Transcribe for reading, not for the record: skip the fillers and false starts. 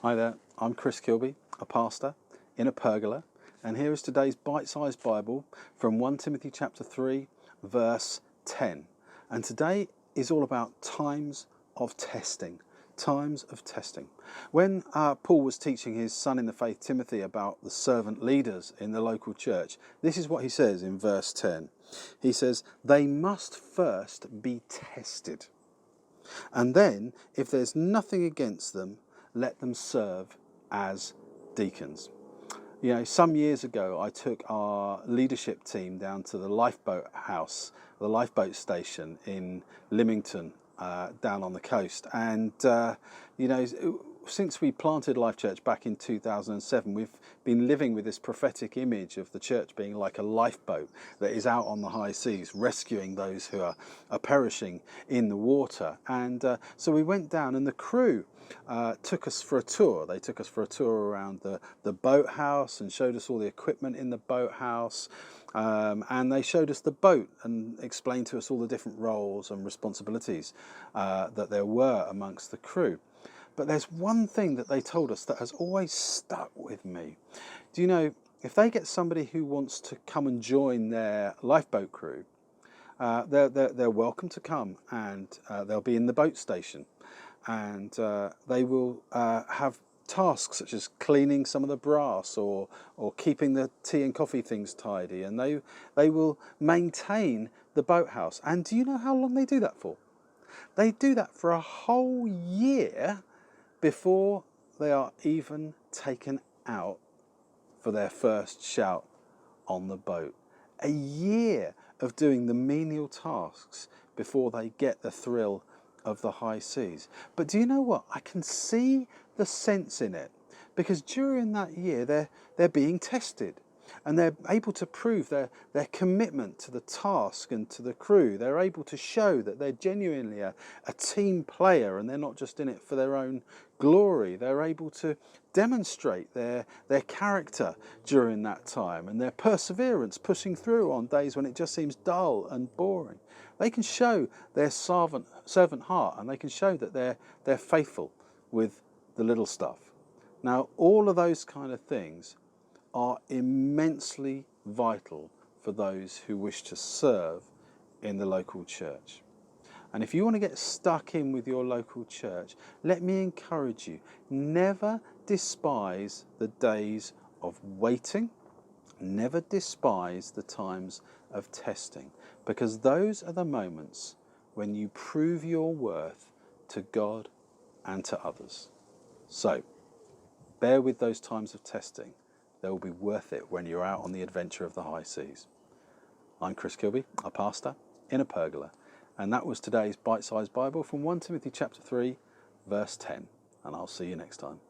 Hi there, I'm Chris Kilby, a pastor in a pergola, and here is today's bite-sized Bible from 1 Timothy chapter 3, verse 10. And today is all about times of testing. Times of testing. When Paul was teaching his son in the faith, Timothy, about the servant leaders in the local church, this is what he says in verse 10. He says, they must first be tested. And then, if there's nothing against them, let them serve as deacons. You know, some years ago, I took our leadership team down to the lifeboat house, the lifeboat station in Lymington, down on the coast. And, you know, since we planted Life Church back in 2007, we've been living with this prophetic image of the church being like a lifeboat that is out on the high seas, rescuing those who are perishing in the water. And so we went down, and the crew took us for a tour. They took us for a tour around the boathouse and showed us all the equipment in the boathouse. And they showed us the boat and explained to us all the different roles and responsibilities that there were amongst the crew. But there's one thing that they told us that has always stuck with me. Do you know, if they get somebody who wants to come and join their lifeboat crew, they're welcome to come, and they'll be in the boat station, and they will have tasks such as cleaning some of the brass or keeping the tea and coffee things tidy, and they will maintain the boathouse. And do you know how long they do that for? They do that for a whole year before they are even taken out for their first shout on the boat. A year of doing the menial tasks before they get the thrill of the high seas. But do you know what? I can see the sense in it, because during that year they're being tested, and they're able to prove their commitment to the task and to the crew. They're able to show that they're genuinely a team player, and they're not just in it for their own glory. They're able to demonstrate their character during that time, and their perseverance, pushing through on days when it just seems dull and boring. They can show their servant heart, and they can show that they're faithful with the little stuff. Now, all of those kind of things are immensely vital for those who wish to serve in the local church. And if you want to get stuck in with your local church, let me encourage you, never despise the days of waiting, never despise the times of testing, because those are the moments when you prove your worth to God and to others. So, bear with those times of testing. They will be worth it when you're out on the adventure of the high seas. I'm Chris Kilby, a pastor in a pergola, and that was today's bite-sized Bible from 1 Timothy chapter 3, verse 10, and I'll see you next time.